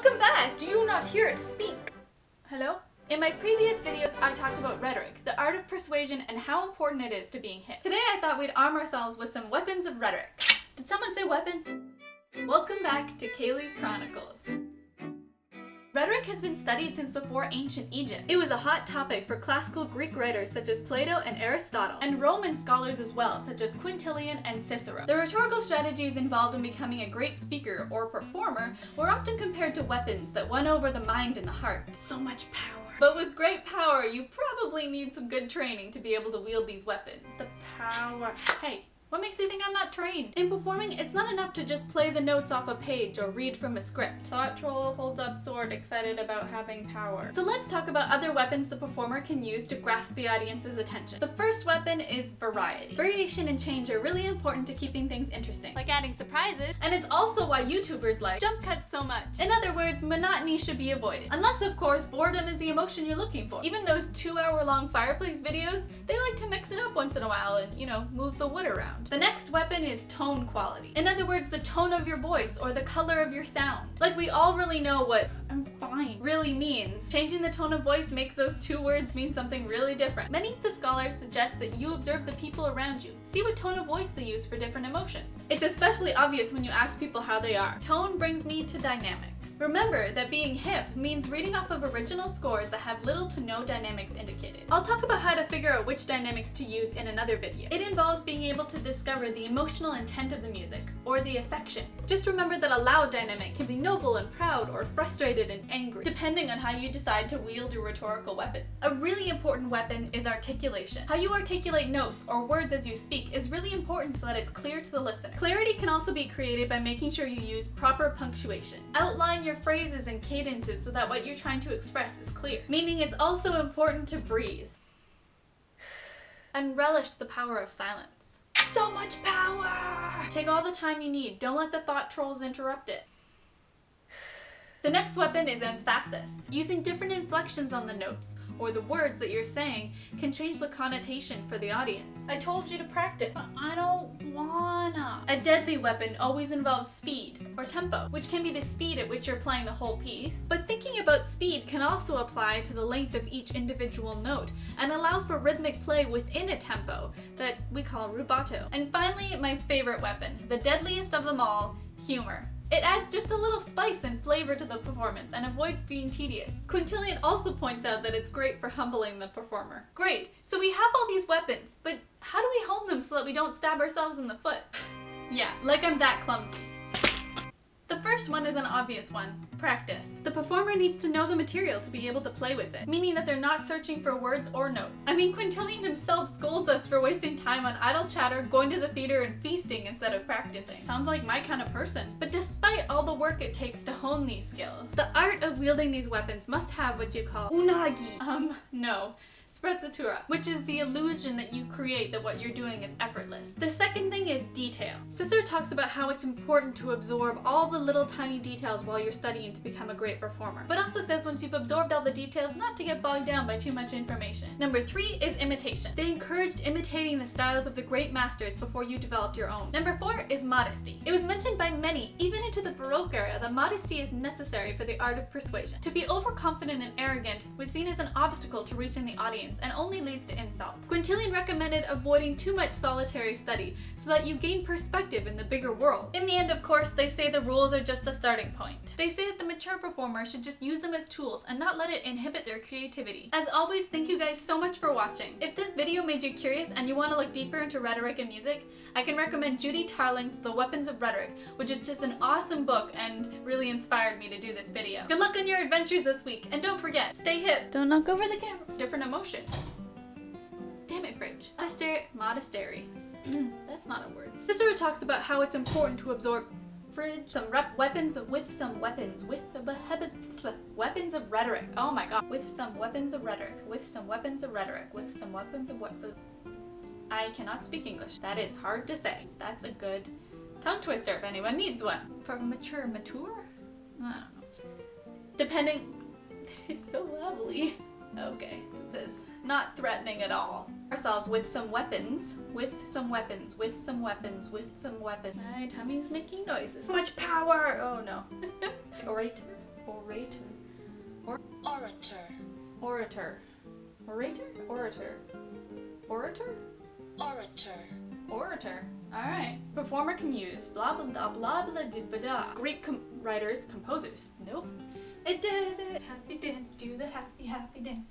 Welcome back! Do you not hear it speak? Hello? In my previous videos, I talked about rhetoric, the art of persuasion, and how important it is to being hip. Today I thought we'd arm ourselves with some weapons of rhetoric. Did someone say weapon? Welcome back to Kailey's Chronicles. Rhetoric has been studied since before ancient Egypt. It was a hot topic for classical Greek writers such as Plato and Aristotle, and Roman scholars as well, such as Quintilian and Cicero. The rhetorical strategies involved in becoming a great speaker or performer were often compared to weapons that won over the mind and the heart. So much power. But with great power, you probably need some good training to be able to wield these weapons. The power. Hey. What makes you think I'm not trained? In performing, it's not enough to just play the notes off a page or read from a script. Thought troll holds up sword, excited about having power. So let's talk about other weapons the performer can use to grasp the audience's attention. The first weapon is variety. Variation and change are really important to keeping things interesting, like adding surprises, and it's also why YouTubers like jump cuts so much. In other words, monotony should be avoided. Unless, of course, boredom is the emotion you're looking for. Even those 2-hour-long fireplace videos, they like to mix it up once in a while and, move the wood around. The next weapon is tone quality. In other words, the tone of your voice or the color of your sound. Like we all really know what "I'm fine" really means. Changing the tone of voice makes those two words mean something really different. Many of the scholars suggest that you observe the people around you. See what tone of voice they use for different emotions. It's especially obvious when you ask people how they are. Tone brings me to dynamics. Remember that being hip means reading off of original scores that have little to no dynamics indicated. I'll talk about how to figure out which dynamics to use in another video. It involves being able to discover the emotional intent of the music, or the affections. Just remember that a loud dynamic can be noble and proud, or frustrated and angry, depending on how you decide to wield your rhetorical weapons. A really important weapon is articulation. How you articulate notes or words as you speak is really important so that it's clear to the listener. Clarity can also be created by making sure you use proper punctuation. Outline your phrases and cadences so that what you're trying to express is clear. Meaning it's also important to breathe. And relish the power of silence. So much power! Take all the time you need. Don't let the thought trolls interrupt it. The next weapon is emphasis. Using different inflections on the notes or the words that you're saying can change the connotation for the audience. I told you to practice, but I don't wanna. A deadly weapon always involves speed or tempo, which can be the speed at which you're playing the whole piece. But thinking about speed can also apply to the length of each individual note and allow for rhythmic play within a tempo that we call rubato. And finally, my favorite weapon, the deadliest of them all, humor. It adds just a little spice and flavor to the performance and avoids being tedious. Quintilian also points out that it's great for humbling the performer. Great, so we have all these weapons, but how do we hone them so that we don't stab ourselves in the foot? Yeah, like I'm that clumsy. The first one is an obvious one, practice. The performer needs to know the material to be able to play with it, meaning that they're not searching for words or notes. I mean, Quintilian himself scolds us for wasting time on idle chatter, going to the theater, and feasting instead of practicing. Sounds like my kind of person. But despite all the work it takes to hone these skills, the art of wielding these weapons must have what you call unagi. No. Sprezzatura, which is the illusion that you create that what you're doing is effortless. The second thing is detail. Cicero talks about how it's important to absorb all the little tiny details while you're studying to become a great performer, but also says once you've absorbed all the details not to get bogged down by too much information. Number 3 is imitation. They encouraged imitating the styles of the great masters before you developed your own. Number 4 is modesty. It was mentioned by many, even into the Baroque era, that modesty is necessary for the art of persuasion. To be overconfident and arrogant was seen as an obstacle to reaching the audience and only leads to insult. Quintilian recommended avoiding too much solitary study so that you gain perspective in the bigger world. In the end, of course, they say the rules are just a starting point. They say that the mature performer should just use them as tools and not let it inhibit their creativity. As always, thank you guys so much for watching. If this video made you curious and you want to look deeper into rhetoric and music, I can recommend Judy Tarling's The Weapons of Rhetoric, which is just an awesome book and really inspired me to do this video. Good luck on your adventures this week, and don't forget, stay hip. Don't knock over the camera. Different emotions. Damn it, Fridge. Monastery. That's not a word. Cicero talks about how it's important to absorb weapons of rhetoric. Oh my god. With some weapons of rhetoric. I cannot speak English. That is hard to say. That's a good tongue twister if anyone needs one. For mature? I don't know. Depending. It's so lovely. Okay, this is not threatening at all. Ourselves with some weapons. My tummy's making noises. So much power! Oh no. Orator. orator. Orator. Orator. Orator? Orator. Orator? Orator. Orator. Alright. Performer can use blah blah blah blah blah blah blah blah. Greek writers, composers. Nope. It did it. Happy dance, do the happy happy dance.